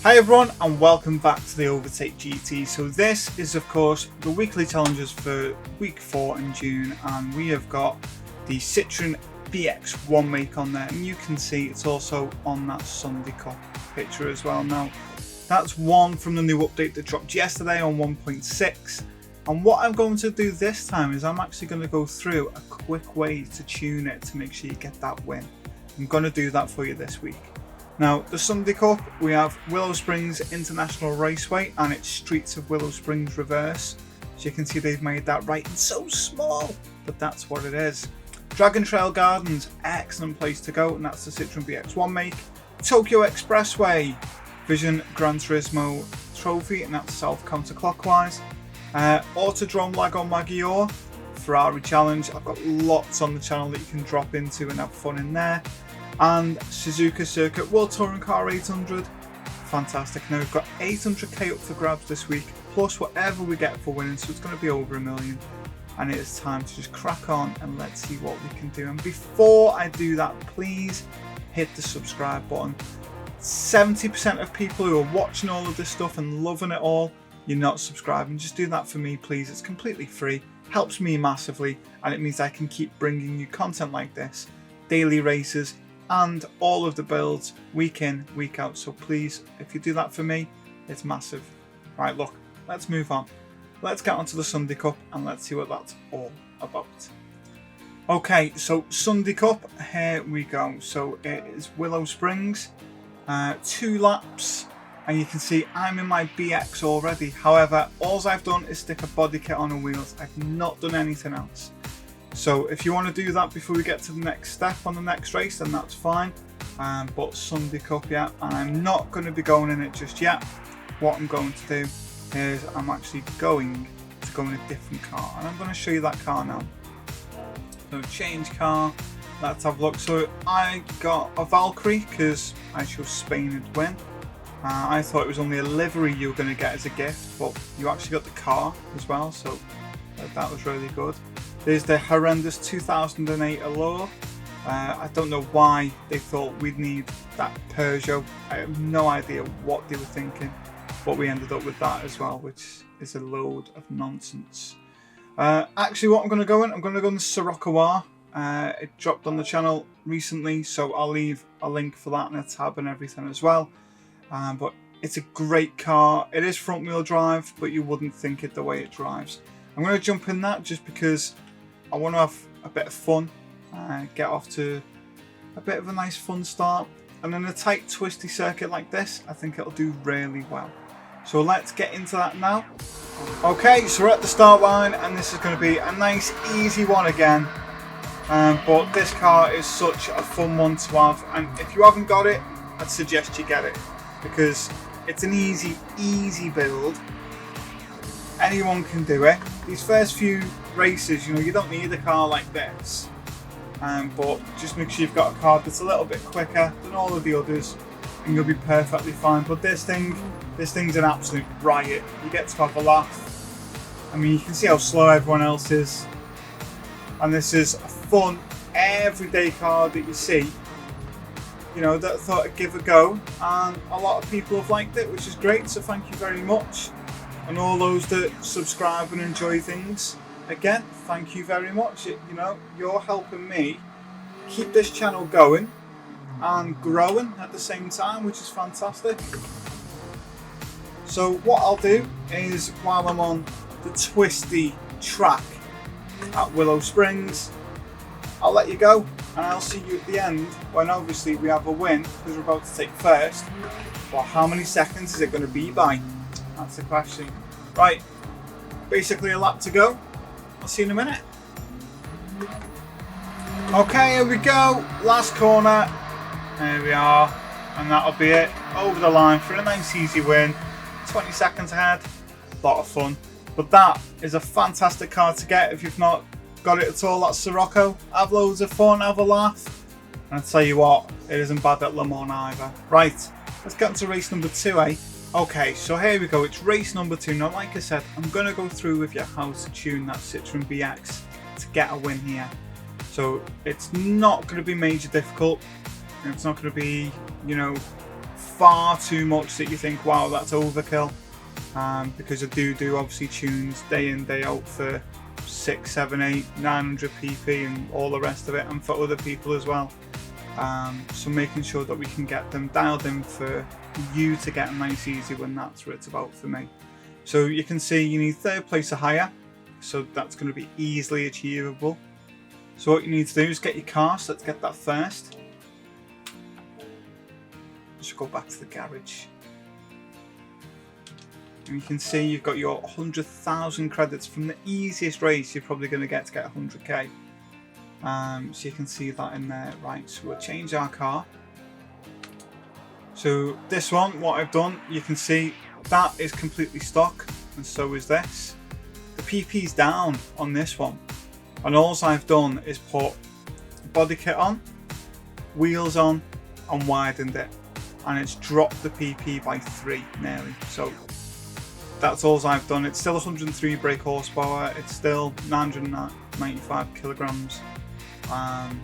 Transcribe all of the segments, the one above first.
Hi everyone and welcome back to the Overtake GT. So this is of course the weekly challenges for week 4 in June, and we have got the Citroen BX 1 make on there, and you can see it's also on that Sunday Cup picture as well. Now that's one from the new update that dropped yesterday on 1.6, and what I'm going to do this time is I'm actually going to go through a quick way to tune it to make sure you get that win. I'm going to do that for you this week. Now, the Sunday Cup, we have Willow Springs International Raceway and it's Streets of Willow Springs Reverse. As you can see, they've made that writing so small, but that's what it is. Dragon Trail Gardens, excellent place to go, and that's the Citroen BX 1 make. Tokyo Expressway, Vision Gran Turismo Trophy, and that's south counterclockwise. Autodrome Lago Maggiore, Ferrari Challenge. I've got lots on the channel that you can drop into and have fun in there. And Suzuka Circuit World Touring Car 800, fantastic. Now we've got 800k up for grabs this week, plus whatever we get for winning, so it's going to be over $1 million. And it is time to just crack on and let's see what we can do. And before I do that, please hit the subscribe button. 70% of people who are watching all of this stuff and loving it all, you're not subscribing. Just do that for me, please. It's completely free, helps me massively, and it means I can keep bringing you content like this, daily races, and all of the builds week in, week out. So please, if you do that for me, it's massive. Right, look, let's move on. Let's get onto the Sunday Cup and let's see what that's all about. Okay, so Sunday Cup, here we go. So it is Willow Springs, 2 laps, and you can see I'm in my BX already. However, all I've done is stick a body kit on the wheels. I've not done anything else. So if you want to do that before we get to the next step on the next race, then that's fine. But Sunday Cup, yeah, and I'm not going to be going in it just yet. What I'm going to do is I'm actually going to go in a different car, and I'm going to show you that car now. So change car, let's have a look. So I got a Valkyrie because I chose Spain would win. I thought it was only a livery you were going to get as a gift, but you actually got the car as well, so that was really good. There's the horrendous 2008 Allure. I don't know why they thought we'd need that Peugeot. I have no idea what they were thinking, but we ended up with that as well, which is a load of nonsense. Actually, what I'm going to go in, I'm going to go in the Sirocco. It dropped on the channel recently, so I'll leave a link for that in a tab and everything as well. But it's a great car. It is front wheel drive, but you wouldn't think it the way it drives. I'm going to jump in that just because I want to have a bit of fun, get off to a bit of a nice fun start, and in a tight twisty circuit like this, I think it'll do really well. So let's get into that now. Okay, so we're at the start line, and this is going to be a nice easy one again, but this car is such a fun one to have, and if you haven't got it, I'd suggest you get it, because it's an easy build. Anyone can do it. These first few races, you know, you don't need a car like this, but just make sure you've got a car that's a little bit quicker than all of the others, and you'll be perfectly fine. But this thing's an absolute riot. You get to have a laugh. I mean, you can see how slow everyone else is, and this is a fun, everyday car that you see, you know, that I thought I'd give a go, and a lot of people have liked it, which is great. So thank you very much. And all those that subscribe and enjoy things, again, thank you very much. You know, you're helping me keep this channel going and growing at the same time, which is fantastic. So what I'll do is, while I'm on the twisty track at Willow Springs, I'll let you go, and I'll see you at the end when obviously we have a win, because we're about to take first. Well, how many seconds is it going to be by? That's the question. Right, basically a lap to go. I'll see you in a minute. Okay, here we go. Last corner. There we are. And that'll be it. Over the line for a nice easy win. 20 seconds ahead. A lot of fun. But that is a fantastic car to get if you've not got it at all. That's Sirocco. Have loads of fun, have a laugh. And I'll tell you what, it isn't bad at Le Mans either. Right, let's get into race number 2, eh? Okay, so here we go, it's race number 2. Now, like I said, I'm going to go through with you how to tune that Citroen BX to get a win here. So it's not going to be major difficult. It's not going to be, you know, far too much that you think, wow, that's overkill. Because I do obviously tunes day in, day out for 6, 7, 8, 900 pp and all the rest of it, and for other people as well. So making sure that we can get them dialed in for you to get a nice easy win, that's what it's about for me. So you can see you need 3rd place or higher, so that's going to be easily achievable. So what you need to do is get your car, so let's get that first. Just go back to the garage. And you can see you've got your 100,000 credits from the easiest race you're probably going to get 100k. So you can see that in there. Right, so we'll change our car. So this one, what I've done, you can see that is completely stock, and so is this. The PP's down on this one, and all I've done is put body kit on, wheels on, and widened it, and it's dropped the PP by 3 nearly. So that's all I've done. It's still 103 brake horsepower, it's still 995 kilograms.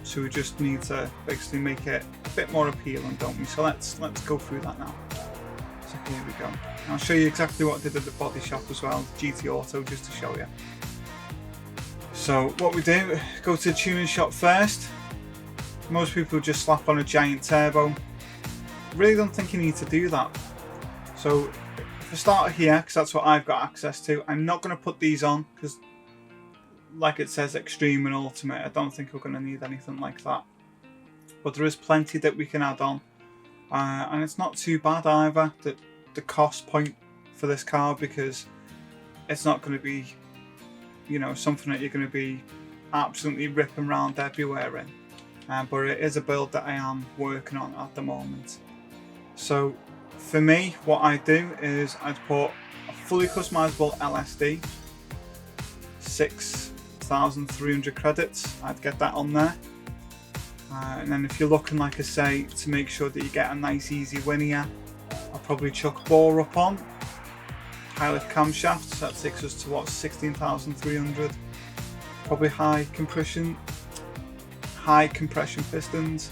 So we just need to basically make it a bit more appealing, don't we? So let's go through that now. So here we go. I'll show you exactly what I did at the body shop as well, GT Auto, just to show you. So what we do, go to the tuning shop first. Most people just slap on a giant turbo. Really don't think you need to do that. So if I start here, because that's what I've got access to, I'm not going to put these on because, like it says, extreme and ultimate. I don't think we're going to need anything like that. But there is plenty that we can add on, and it's not too bad either. The cost point for this car, because it's not going to be, you know, something that you're going to be absolutely ripping around everywhere in. But it is a build that I am working on at the moment. So for me, what I do is I'd put a fully customizable LSD, 6,300 credits. I'd get that on there. And then if you're looking, like I say, to make sure that you get a nice easy win here, I'll probably chuck bore up on, high lift camshafts, that takes us to what, 16,300. Probably high compression pistons,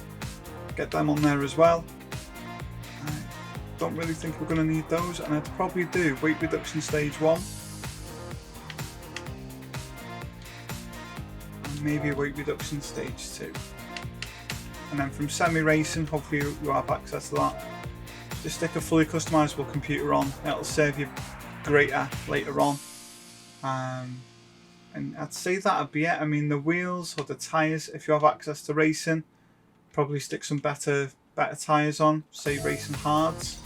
get them on there as well. I don't really think we're going to need those, and I'd probably do weight reduction stage 1, and maybe a weight reduction stage 2. And then from semi-racing, hopefully you have access to that, just stick a fully customizable computer on. It'll serve you greater later on. And I'd say that'd be it. I mean, the wheels or the tyres, if you have access to racing, probably stick some better tyres on, say racing hards.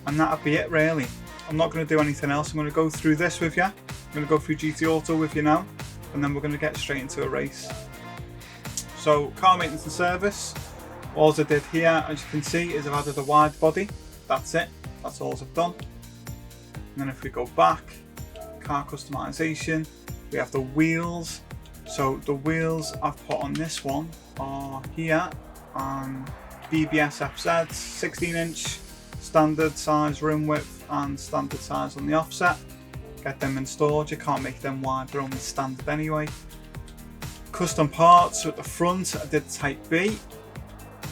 And that'd be it really. I'm not going to do anything else. I'm going to go through this with you. I'm going to go through GT Auto with you now, and then we're going to get straight into a race. So car maintenance and service, all I did here, as you can see, is I've added a wide body. That's it, that's all I've done. And then if we go back, car customization, we have the wheels. So the wheels I've put on this one are here, BBS FZ, 16 inch, standard size rim width and standard size on the offset. Get them installed, you can't make them wide, they're only standard anyway. Custom parts, so at the front I did type B,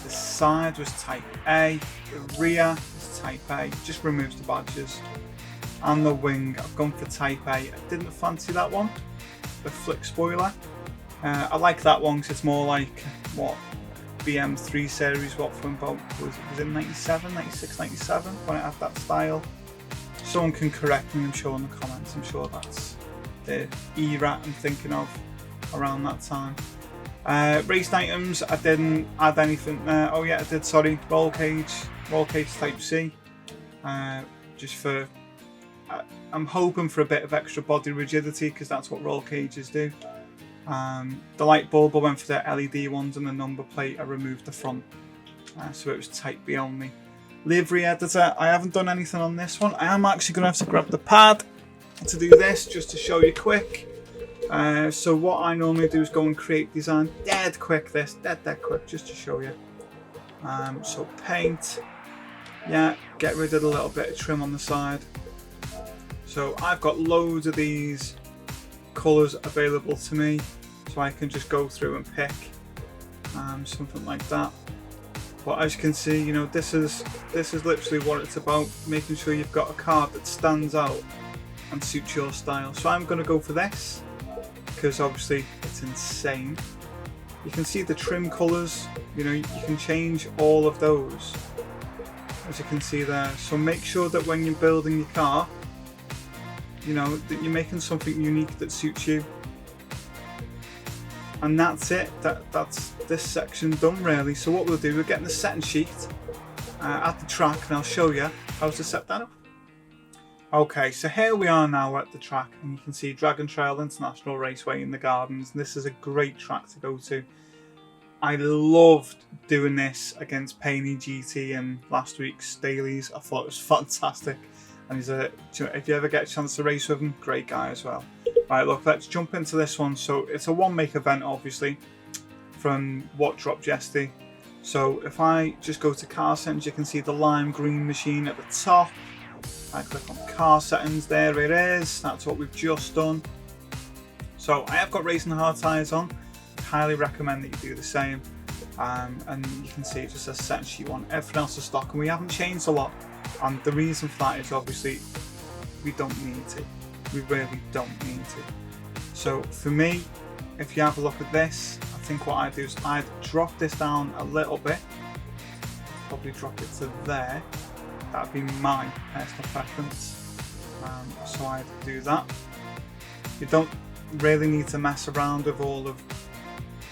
the side was type A, the rear is type A, just removes the badges. And the wing, I've gone for type A. I didn't fancy that one, the flick spoiler. I like that one because it's more like what BM3 series, what from about, was it 97, 96, 97 when it had that style. Someone can correct me, I'm sure, in the comments. I'm sure that's the era I'm thinking of around that time. Racing items, I didn't add anything there. Oh yeah, I did, sorry. Roll cage type C. Just for, I'm hoping for a bit of extra body rigidity because that's what roll cages do. The light bulb, I went for the LED ones, and the number plate I removed the front, so it was type B only. Livery editor, I haven't done anything on this one. I am actually going to have to grab the pad to do this just to show you quick. So what I normally do is go and create design dead quick, dead quick, just to show you. So paint, yeah, get rid of a little bit of trim on the side. So I've got loads of these colours available to me, so I can just go through and pick something like that. But as you can see, you know, this is literally what it's about, making sure you've got a car that stands out and suits your style. So I'm going to go for this because obviously it's insane. You can see the trim colours, you know, you can change all of those, as you can see there. So make sure that when you're building your car, you know, that you're making something unique that suits you. And that's it, that's this section done really. So what we'll do, we're getting the setting sheet at the track, and I'll show you how to set that up. Okay, so here we are now at the track, and you can see Dragon Trail International Raceway in the Gardens. This is a great track to go to. I loved doing this against Payne GT in last week's dailies. I thought it was fantastic. And he's if you ever get a chance to race with him, great guy as well. Right, look, let's jump into this one. So it's a one-make event, obviously, from what dropped yesterday. So if I just go to car settings, you can see the lime green machine at the top. I click on car settings, there it is. That's what we've just done. So I have got racing hard tyres on. Highly recommend that you do the same. And you can see it just says setting sheet 1. Everything else is stock, and we haven't changed a lot. And the reason for that is obviously we don't need to. We really don't need to. So for me, if you have a look at this, I think what I do is I'd drop this down a little bit. Probably drop it to there. That'd be my personal preference. So I'd do that. You don't really need to mess around with all of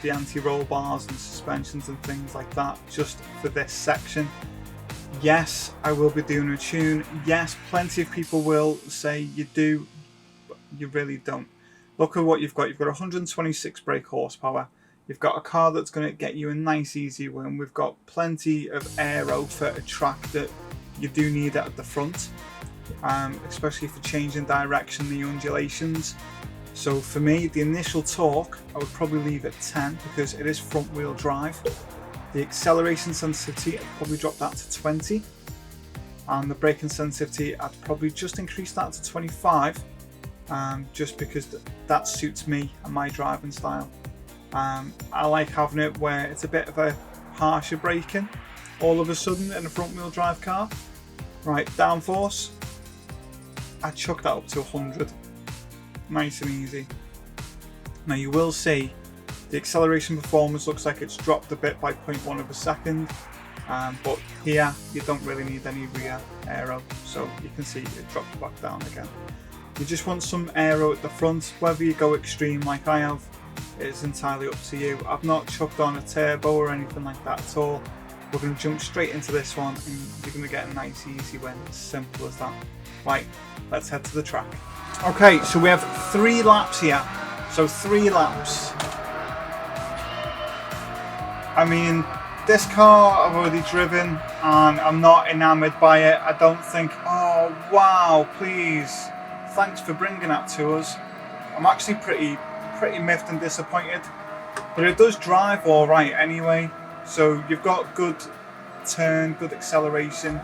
the anti-roll bars and suspensions and things like that just for this section. Yes, I will be doing a tune. Yes, plenty of people will say you do, but you really don't. Look at what you've got. You've got 126 brake horsepower. You've got a car that's going to get you a nice easy win. We've got plenty of aero for a track that you do need at the front, especially for changing direction, the undulations. So for me, the initial torque, I would probably leave at 10 because it is front wheel drive. The acceleration sensitivity, I'd probably drop that to 20. And the braking sensitivity, I'd probably just increase that to 25. Just because that suits me and my driving style. I like having it where it's a bit of a harsher braking all of a sudden in a front wheel drive car. Right, downforce, I'd chuck that up to 100. Nice and easy. Now you will see the acceleration performance looks like it's dropped a bit by 0.1 of a second, but here you don't really need any rear aero, so you can see it dropped back down again. You just want some aero at the front. Whether you go extreme like I have, it is entirely up to you. I've not chucked on a turbo or anything like that at all. We're going to jump straight into this one and you're going to get a nice easy win. As simple as that. Right, let's head to the track. Okay, so we have 3 laps here. So 3 laps. I mean, this car I've already driven and I'm not enamoured by it. I don't think, oh wow, please, thanks for bringing that to us. I'm actually pretty miffed and disappointed. But it does drive alright anyway. So you've got good turn, good acceleration.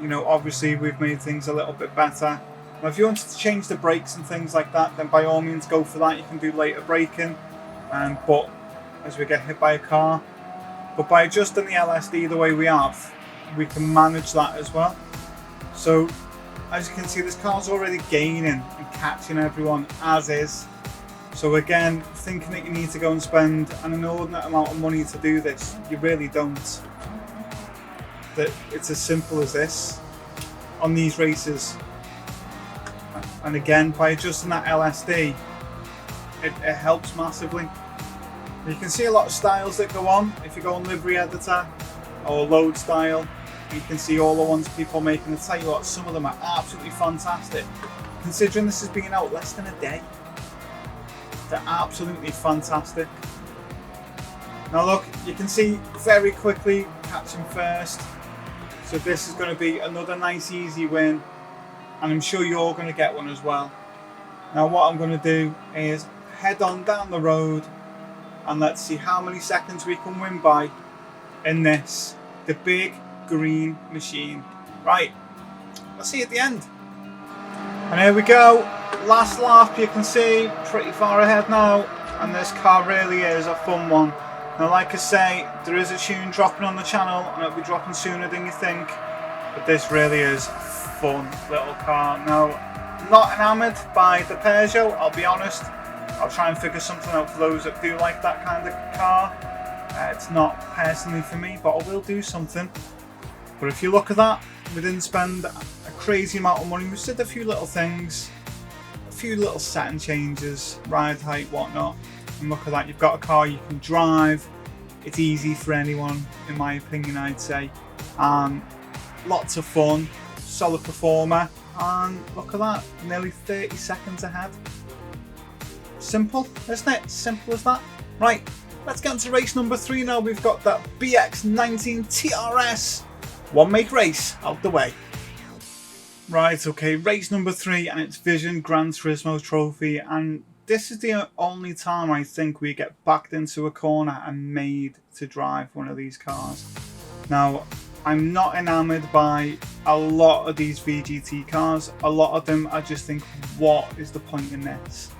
You know, obviously we've made things a little bit better. Now if you wanted to change the brakes and things like that, then by all means go for that. You can do later braking, but as we get hit by a car. But by adjusting the LSD the way we have, we can manage that as well. So as you can see, this car's already gaining and catching everyone as is. So again, thinking that you need to go and spend an inordinate amount of money to do this, you really don't. That it's as simple as this on these races. And again, by adjusting that LSD, it helps massively. You can see a lot of styles that go on if you go on livery editor or load style. You can see all the ones people make, and I tell you what, some of them are absolutely fantastic. Considering this has been out less than a day, they're absolutely fantastic. Now look, you can see very quickly catching first. So this is going to be another nice easy win, and I'm sure you're going to get one as well. Now what I'm going to do is head on down the road and let's see how many seconds we can win by in this, the big green machine. Right, I'll see you at the end. And here we go, last lap. You can see pretty far ahead now, and this car really is a fun one. Now, like I say, there is a tune dropping on the channel, and it'll be dropping sooner than you think. But this really is a fun little car. Now, I'm not enamoured by the Peugeot, I'll be honest. I'll try and figure something out for those that do like that kind of car. It's not personally for me, but I will do something. But if you look at that, we didn't spend a crazy amount of money. We did a few little things, a few little setting changes, ride height, whatnot. And look at that, you've got a car you can drive. It's easy for anyone, in my opinion, I'd say. Lots of fun, solid performer, and look at that, nearly 30 seconds ahead. Simple, isn't it? Simple as that. Right, let's get into race number 3 now. We've got that BX19 TRS. One make race out the way. Right, okay, race number 3, and it's Vision Gran Turismo trophy, and this is the only time I think we get backed into a corner and made to drive one of these cars. Now, I'm not enamoured by a lot of these VGT cars. A lot of them I just think, what is the point in this?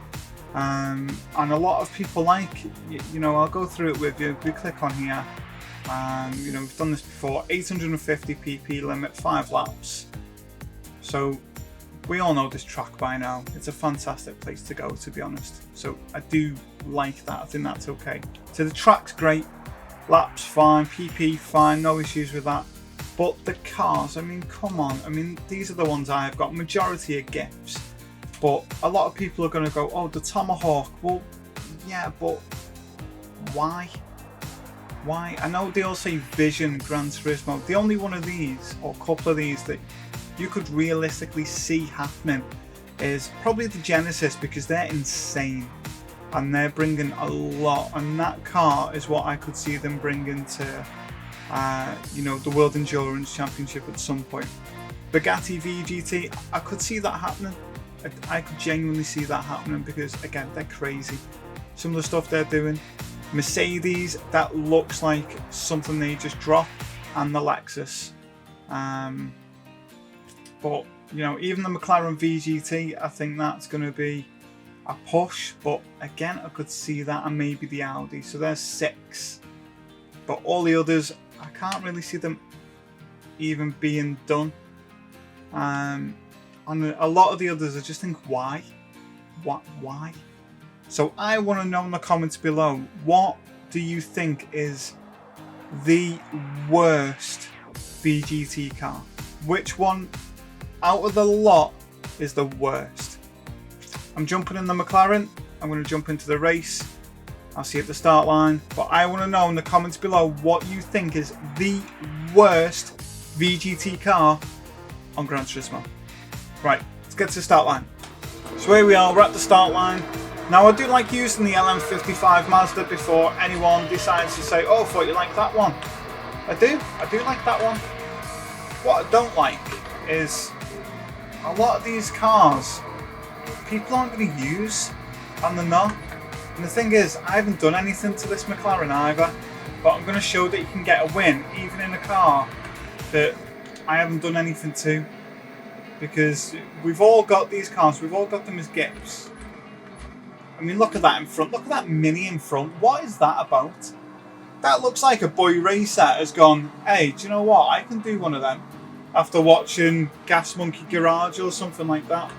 And a lot of people like, you know, I'll go through it with you. We click on here, you know, we've done this before. 850 pp limit, 5 laps. So we all know this track by now. It's a fantastic place to go, to be honest. So I do like that. I think that's okay. So the track's great, laps fine, PP fine, no issues with that. But the cars, I mean, come on. I mean, these are the ones I've got. Majority of gifts. But a lot of people are going to go, oh, the Tomahawk. Well, yeah, but why? Why? I know they all say Vision Gran Turismo. The only one of these, or a couple of these, that you could realistically see happening is probably the Genesis, because they're insane. And they're bringing a lot. And that car is what I could see them bringing to, you know, the World Endurance Championship at some point. Bugatti VGT, I could see that happening. I could genuinely see that happening because, again, they're crazy. Some of the stuff they're doing. Mercedes, that looks like something they just dropped, and the Lexus. But, you know, even the McLaren VGT, I think that's going to be a push. But, again, I could see that, and maybe the Audi. So there's 6. But all the others, I can't really see them even being done. And a lot of the others, I just think, why? Why? So I want to know in the comments below, what do you think is the worst VGT car? Which one out of the lot is the worst? I'm jumping in the McLaren. I'm going to jump into the race. I'll see you at the start line. But I want to know in the comments below what you think is the worst VGT car on Gran Turismo. Right, let's get to the start line. So here we are, we're at the start line. Now I do like using the LM55 Mazda before anyone decides to say, oh, I thought you liked that one. I do like that one. What I don't like is a lot of these cars, people aren't going to use, and they're not. And the thing is, I haven't done anything to this McLaren either, but I'm going to show that you can get a win, even in a car that I haven't done anything to. Because we've all got these cars, we've all got them as gifts. I mean, look at that in front, look at that Mini in front. What is that about? That looks like a boy racer has gone, hey, do you know what? I can do one of them. After watching Gas Monkey Garage or something like that.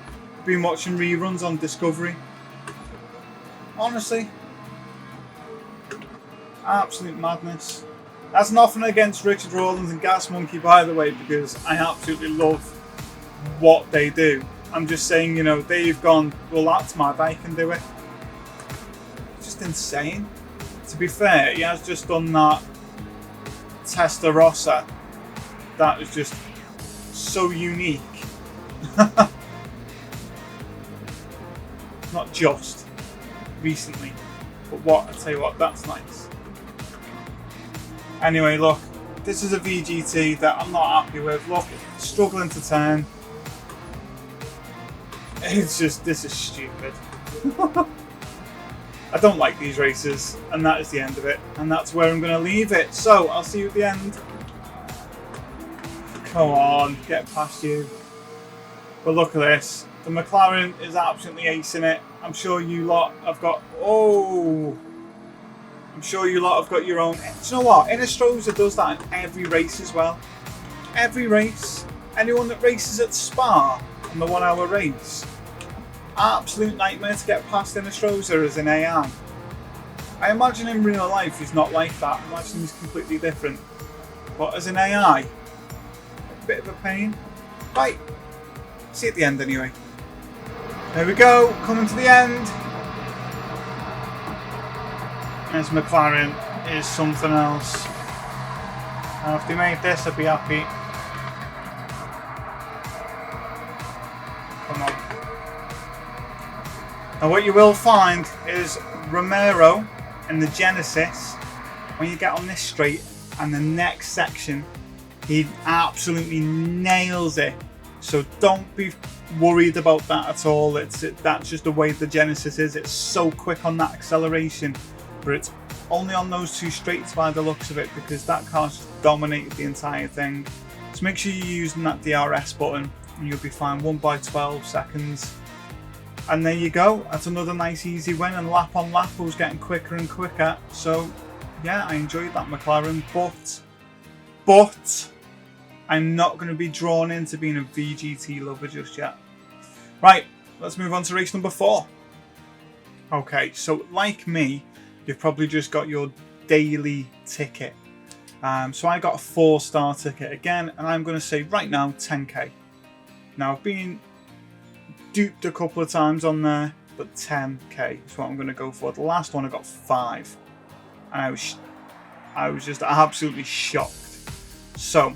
Been watching reruns on Discovery. Honestly. Absolute madness. That's nothing against Richard Rawlins and Gas Monkey, by the way, because I absolutely love what they do. I'm just saying, you know, they've gone, well, that's my bike, I can do it. Just insane. To be fair, he has just done that Testarossa. That is just so unique. Not just recently, but what, I tell you what, that's nice. Anyway, look, this is a VGT that I'm not happy with. Look, struggling to turn. It's just, this is stupid. I don't like these races, and that is the end of it. And that's where I'm going to leave it. So, I'll see you at the end. Come on, get past you. But look at this. The McLaren is absolutely acing it. I'm sure you lot have got... Oh! I'm sure you lot have got your own. Do you know what? Innestrosa does that in every race as well. Every race. Anyone that races at Spa on the 1 hour race, absolute nightmare to get past Innestrosa as an AI. I imagine in real life he's not like that. I imagine he's completely different. But as an AI, a bit of a pain. Right, see you at the end anyway. There we go, coming to the end. This McLaren is something else. Now if they made this, I'd be happy. Come on. Now what you will find is Romero in the Genesis, when you get on this straight and the next section, he absolutely nails it. So don't be worried about that at all. That's just the way the Genesis is. It's so quick on that acceleration, but it's only on those two straights by the looks of it, because that car's just dominated the entire thing. So make sure you're using that DRS button and you'll be fine. 1 by 12 seconds. And there you go. That's another nice easy win, and lap on lap I was getting quicker and quicker. So yeah, I enjoyed that McLaren, but I'm not going to be drawn into being a VGT lover just yet. Right, let's move on to race number 4. Okay, so like me, you've probably just got your daily ticket. So I got a 4-star ticket again, and I'm going to say right now 10k. Now I've been duped a couple of times on there, but 10k is what I'm going to go for. The last one I got 5, and I was just absolutely shocked. So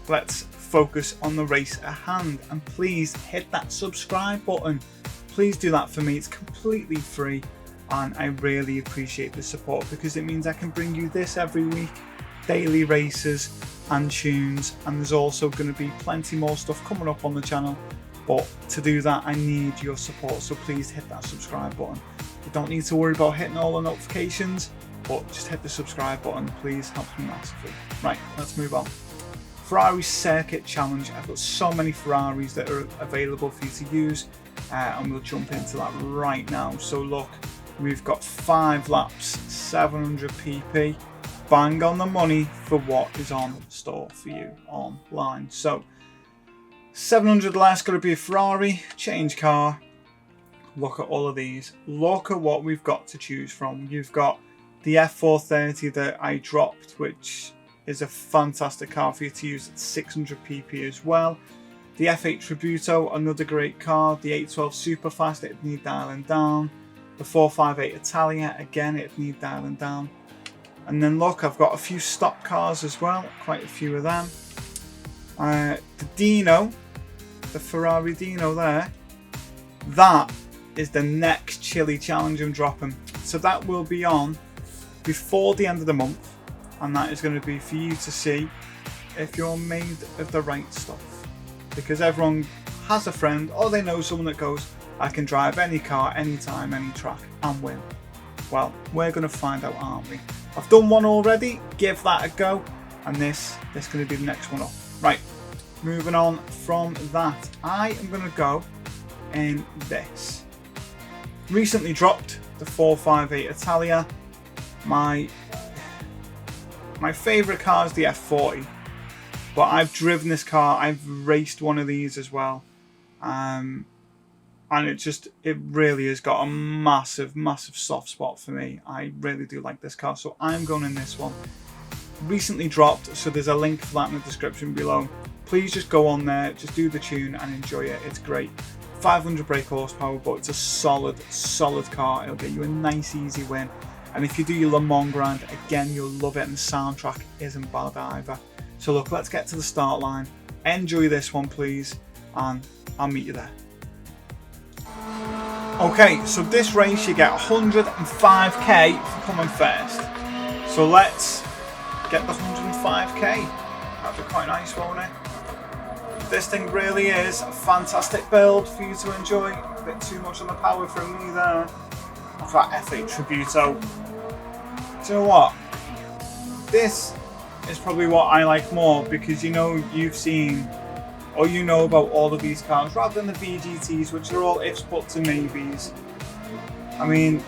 let's focus on the race at hand, and please hit that subscribe button. Please do that for me. It's completely free, and I really appreciate the support, because it means I can bring you this every week, daily races and tunes, and there's also going to be plenty more stuff coming up on the channel. But to do that, I need your support, so please hit that subscribe button. You don't need to worry about hitting all the notifications, but just hit the subscribe button, please, helps me massively. Right, let's move on. Ferrari Circuit Challenge. I've got so many Ferraris that are available for you to use, and we'll jump into that right now. So look, we've got 5 laps, 700 pp, bang on the money for what is on store for you online. So 700 less, got to be a Ferrari, change car. Look at all of these. Look at what we've got to choose from. You've got the F430 that I dropped, which is a fantastic car for you to use at 600 pp as well. The F8 Tributo, another great car. The 812 Superfast, it'd need dialing down. The 458 Italia, again, it'd need dialing down. And then look, I've got a few stock cars as well, quite a few of them. The Dino, the Ferrari Dino there, that is the next Chile challenge I'm dropping. So that will be on before the end of the month, and that is going to be for you to see if you're made of the right stuff. Because everyone has a friend, or they know someone that goes, I can drive any car, anytime, any track, and win. Well, we're going to find out, aren't we? I've done one already, give that a go, and this is going to be the next one up. Right, moving on from that, I am going to go in this. Recently dropped the 458 Italia. My favourite car is the F40, but I've driven this car, I've raced one of these as well, and it really has got a massive soft spot for me. I really do like this car, so I'm going in this one. Recently dropped, so there's a link for that in the description below. Please just go on there, just do the tune and enjoy it. It's great. 500 brake horsepower, but it's a solid car. It'll get you a nice easy win, and if you do your Le Mans grind, again, you'll love it, and the soundtrack isn't bad either. So look, let's get to the start line. Enjoy this one, please, and I'll meet you there. Okay, so this race you get 105k for coming first. So let's get the 105k. That'd be quite nice, won't it? This thing really is a fantastic build for you to enjoy. A bit too much on the power for me there. Look at that F8 Tributo. Do you know what? This is probably what I like more, because you know you've seen, or you know about all of these cars, rather than the VGTs, which are all ifs, buts and maybes. I mean,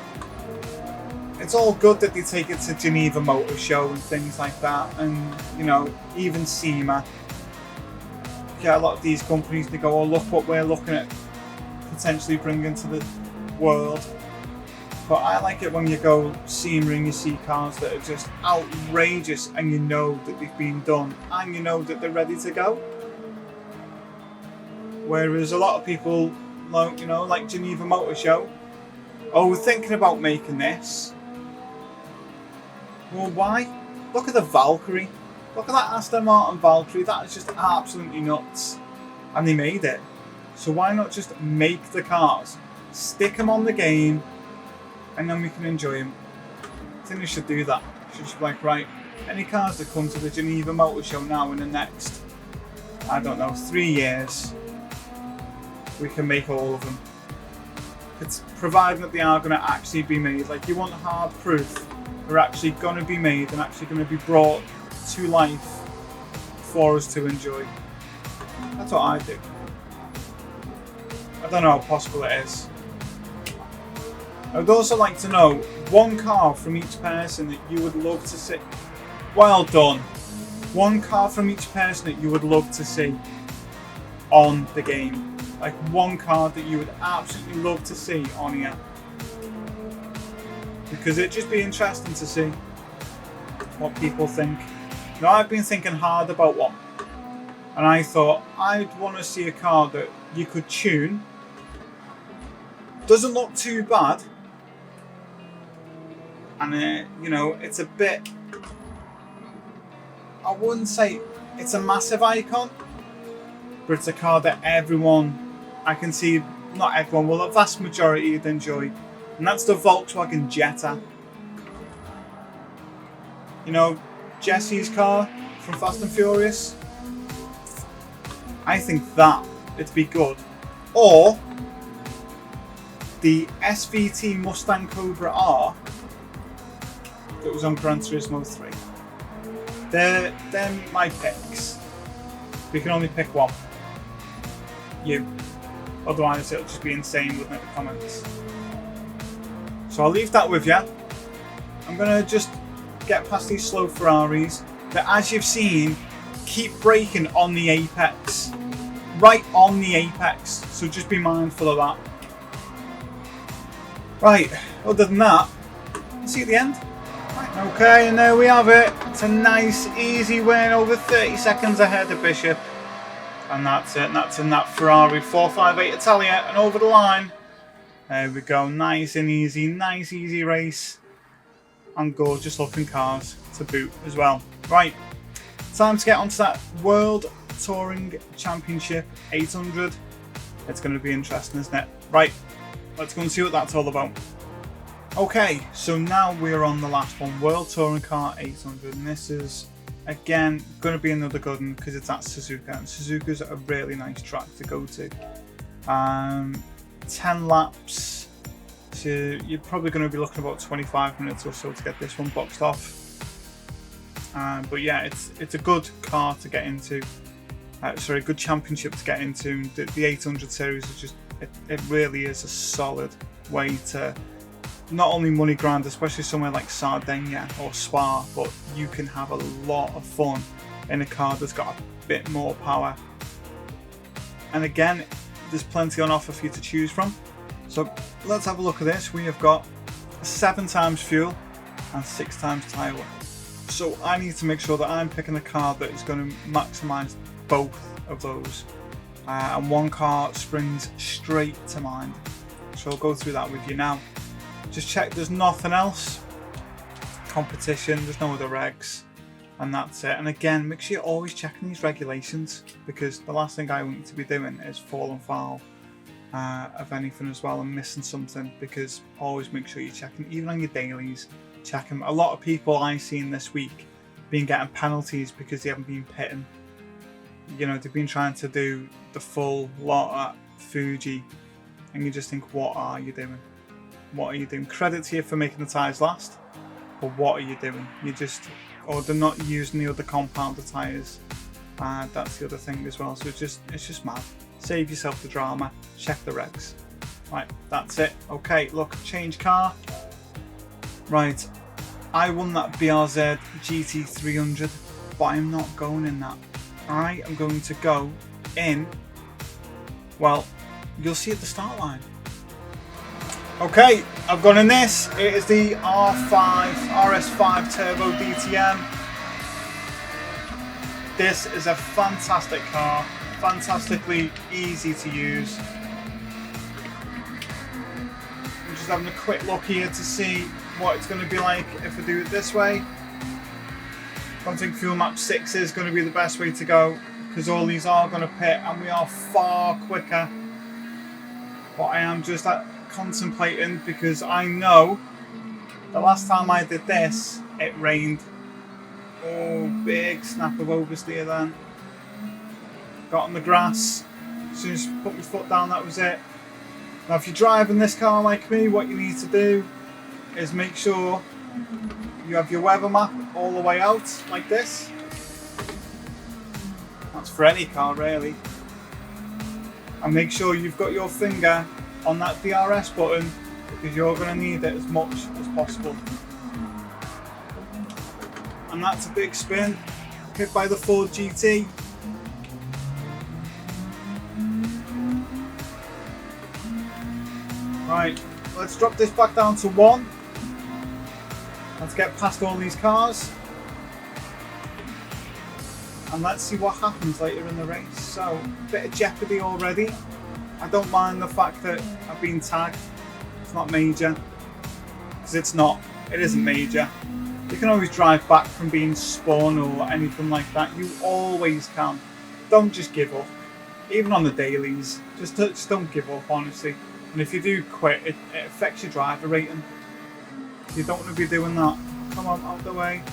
it's all good that they take it to Geneva Motor Show and things like that, and you know, even SEMA. Yeah, a lot of these companies, they go, oh look what we're looking at potentially bringing to the world. But I like it when you go SEMA and you see cars that are just outrageous, and you know that they've been done, and you know that they're ready to go. Whereas a lot of people, like, you know, like Geneva Motor Show, oh, we're thinking about making this. Well, why? Look at the Valkyrie. Look at that Aston Martin Valkyrie. That is just absolutely nuts. And they made it. So why not just make the cars, stick them on the game, and then we can enjoy them. I think we should do that. We should just be like, right, any cars that come to the Geneva Motor Show now in the next, I don't know, 3 years, we can make all of them. It's providing that they are going to actually be made. Like, you want hard proof they're actually going to be made and actually going to be brought to life for us to enjoy. That's what I do. I don't know how possible it is. I would also like to know one car from each person that you would love to see. Well done. One car from each person that you would love to see on the game. Like one car that you would absolutely love to see on here. Because it'd just be interesting to see what people think. Now, I've been thinking hard about one. And I thought I'd want to see a car that you could tune. Doesn't look too bad. And you know, it's a bit, I wouldn't say it's a massive icon, but it's a car that everyone, I can see, not everyone, well, the vast majority would enjoy. And that's the Volkswagen Jetta. You know, Jesse's car from Fast and Furious. I think that it'd be good. Or the SVT Mustang Cobra R that was on Gran Turismo 3. They're my picks. We can only pick one. You. Otherwise it'll just be insane looking at the comments. So I'll leave that with you. I'm going to just get past these slow Ferraris that, as you've seen, keep braking on the apex. Right on the apex. So just be mindful of that. Right, other than that, see you at the end. Right, okay, and there we have it. It's a nice, easy win, over 30 seconds ahead of Bishop. And that's it, and that's in that Ferrari 458 Italia, and over the line. There we go, nice easy race. And gorgeous looking cars to boot as well. Right, time to get onto that World Touring Championship 800. It's going to be interesting, isn't it? Right, let's go and see what that's all about. Okay, so now we're on the last one, World Touring Car 800, and this is, again, going to be another good one because it's at Suzuka, and Suzuka's a really nice track to go to. 10 laps, so you're probably going to be looking about 25 minutes or so to get this one boxed off. But yeah, it's a good car to get into. Sorry, good championship to get into. The 800 series is just, it really is a solid way to not only money grind, especially somewhere like Sardinia or Spa, but you can have a lot of fun in a car that's got a bit more power. And again, there's plenty on offer for you to choose from. So let's have a look at this. We have got 7 times fuel and 6 times tyre wear. So I need to make sure that I'm picking a car that is going to maximise both of those. And one car springs straight to mind. So I'll go through that with you now. Just check there's nothing else. Competition, there's no other regs. And that's it. And again, make sure you're always checking these regulations, because the last thing I want you to be doing is falling foul of anything as well and missing something, because always make sure you're checking, even on your dailies, check them. A lot of people I've seen this week been getting penalties because they haven't been pitting. You know, they've been trying to do the full lot at Fuji, and you just think, what are you doing? What are you doing? Credit to you for making the tyres last, but what are you doing? You just, or they're not using the other compounder tyres. That's the other thing as well. So it's just mad. Save yourself the drama. Check the regs. Right, that's it. Okay, look, change car. Right, I won that BRZ GT300, but I'm not going in that. I am going to go in, well, you'll see at the start line. Okay, I've gone in this. It is the RS5 Turbo DTM. This is a fantastic car, fantastically easy to use. I'm just having a quick look here to see what it's going to be like if I do it this way. I don't think fuel map 6 is going to be the best way to go, because all these are going to pit and we are far quicker. But I am just contemplating, because I know the last time I did this it rained. Oh, big snap of oversteer then. Got on the grass, as soon as I put my foot down that was it. Now if you're driving this car like me, what you need to do is make sure you have your weather map all the way out like this. That's for any car really. And make sure you've got your finger on that DRS button, because you're going to need it as much as possible. And that's a big spin, hit by the Ford GT. Right, let's drop this back down to 1. Let's get past all these cars. And let's see what happens later in the race. So, a bit of jeopardy already. I don't mind the fact that I've been tagged. It's not major. Because it's not. It isn't major. You can always drive back from being spun or anything like that. You always can. Don't just give up. Even on the dailies. Just don't give up, honestly. And if you do quit, it affects your driver rating. You don't want to be doing that. Come on, out the way.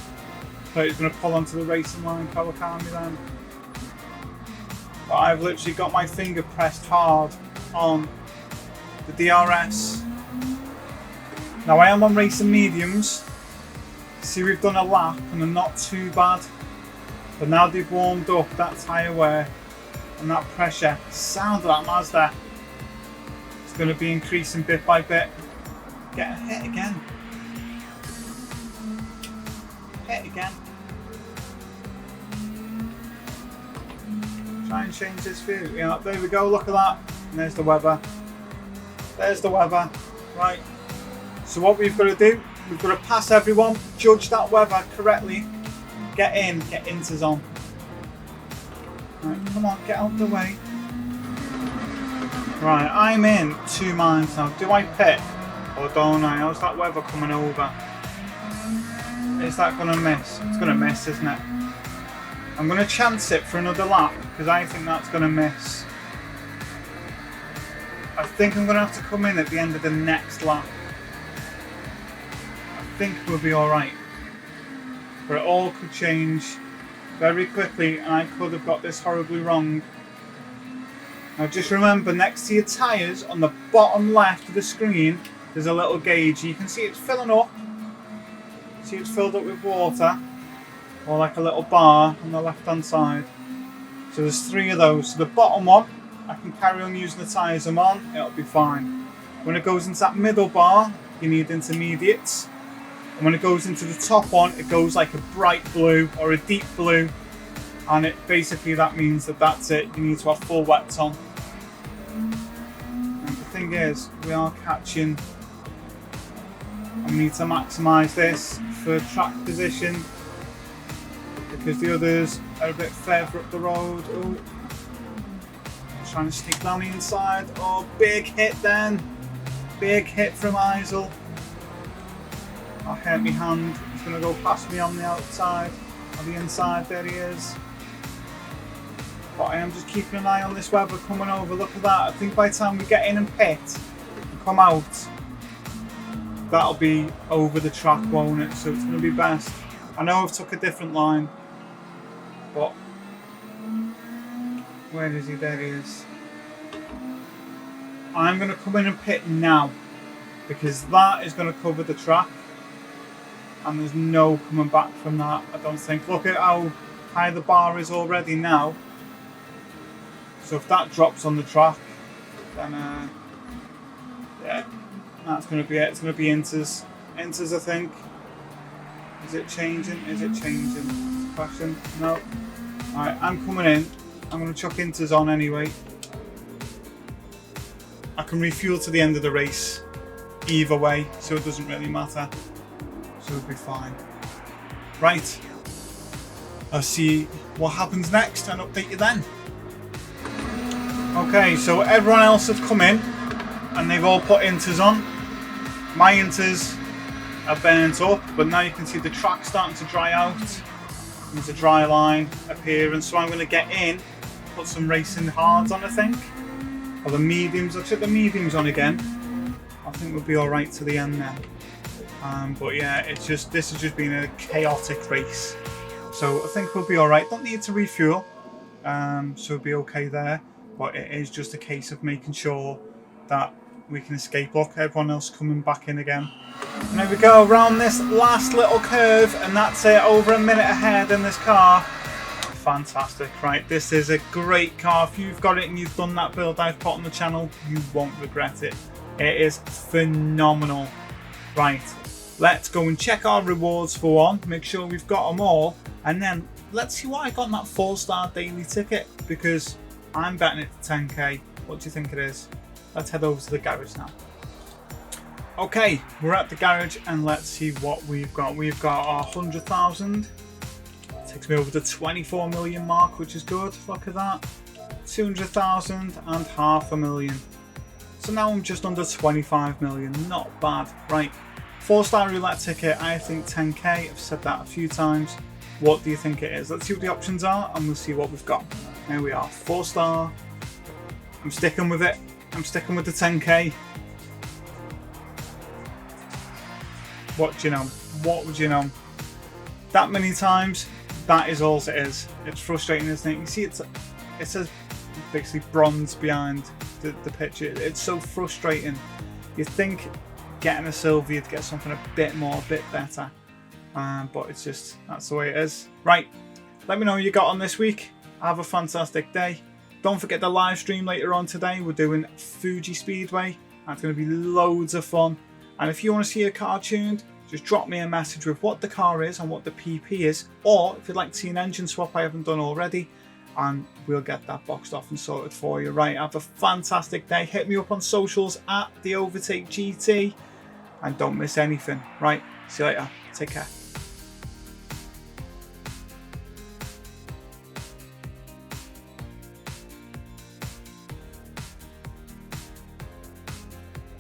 So he's going to pull onto the racing line. Kawakami then. But I've literally got my finger pressed hard on the DRS. Now I am on racing mediums. See, we've done a lap and they're not too bad. But now they've warmed up that tyre wear and that pressure. Sound of that Mazda. It's going to be increasing bit by bit. Get a hit again. Hit again. Try and change this view. Yeah, there we go, look at that. And there's the weather. There's the weather. Right. So what we've got to do, we've got to pass everyone, judge that weather correctly, get into zone. Right, come on, get out the way. Right, I'm in 2 minds now. Do I pit or don't I? How's that weather coming over? Is that going to miss? It's going to miss, isn't it? I'm going to chance it for another lap because I think that's going to miss. I think I'm going to have to come in at the end of the next lap. I think we'll be alright. But it all could change very quickly and I could have got this horribly wrong. Now just remember, next to your tyres on the bottom left of the screen there's a little gauge. You can see it's filling up. See, it's filled up with water, or like a little bar on the left hand side. So there's 3 of those. So the bottom one, I can carry on using the tyres I'm on, it'll be fine. When it goes into that middle bar, you need intermediates. And when it goes into the top one, it goes like a bright blue or a deep blue. And it basically, that means that that's it. You need to have full wets on. And the thing is, we are catching. And we need to maximise this for track position because the others are a bit further up the road. Oh, trying to sneak down the inside. Oh, big hit then. Big hit from Eisel. I hurt my hand. He's going to go past me on the outside, on the inside. There he is. But I am just keeping an eye on this weather coming over. Look at that. I think by the time we get in and pit and come out, that'll be over the track, won't it? So it's going to be best. I know I've took a different line, but where is he? There he is. I'm going to come in and pit now because that is going to cover the track and there's no coming back from that, I don't think. Look at how high the bar is already now. So if that drops on the track, then yeah, that's going to be it. It's going to be inters Enters, I think. Is it changing? Is it changing? Question? No. Alright, I'm coming in. I'm going to chuck Inters on anyway. I can refuel to the end of the race either way, so it doesn't really matter. So it'll be fine. Right. I'll see what happens next and update you then. Okay, so everyone else have come in and they've all put Inters on. My Inters are burnt up, but now you can see the track starting to dry out. There's a dry line appearing, so I'm going to get in, put some racing hards on, I think. Or the mediums. I'll check the mediums on again. I think we'll be alright to the end then. But yeah, this has just been a chaotic race. So I think we'll be alright. Don't need to refuel, so we'll be okay there. But it is just a case of making sure that we can escape. Look, everyone else coming back in again. And there we go, around this last little curve, and that's it, over a minute ahead in this car. Fantastic. Right, this is a great car. If you've got it and you've done that build I've put on the channel, you won't regret it. It is phenomenal. Right, let's go and check our rewards for one, make sure we've got them all, and then let's see what I got in that 4-star daily ticket, because I'm betting it to 10k. What do you think it is? Let's head over to the garage now. Okay, we're at the garage and let's see what we've got. We've got our 100,000. Takes me over the 24 million mark, which is good. Look at that. 200,000 and 500,000. So now I'm just under 25 million. Not bad. Right, 4-star roulette ticket. I think 10k. I've said that a few times. What do you think it is? Let's see what the options are and we'll see what we've got. There we are. 4-star. I'm sticking with it. I'm sticking with the 10k. What do you know? What would you know? That many times, that is all it is. It's frustrating, isn't it? You see, it says basically bronze behind the picture. It's so frustrating. You'd think getting a silver, you'd get something a bit more, a bit better. But it's just, that's the way it is. Right, let me know what you got on this week. Have a fantastic day. Don't forget the live stream later on today. We're doing Fuji Speedway. That's going to be loads of fun. And if you want to see a car tuned, just drop me a message with what the car is and what the PP is. Or if you'd like to see an engine swap I haven't done already, and we'll get that boxed off and sorted for you. Right, have a fantastic day. Hit me up on socials at The Overtake GT. And don't miss anything. Right, see you later. Take care.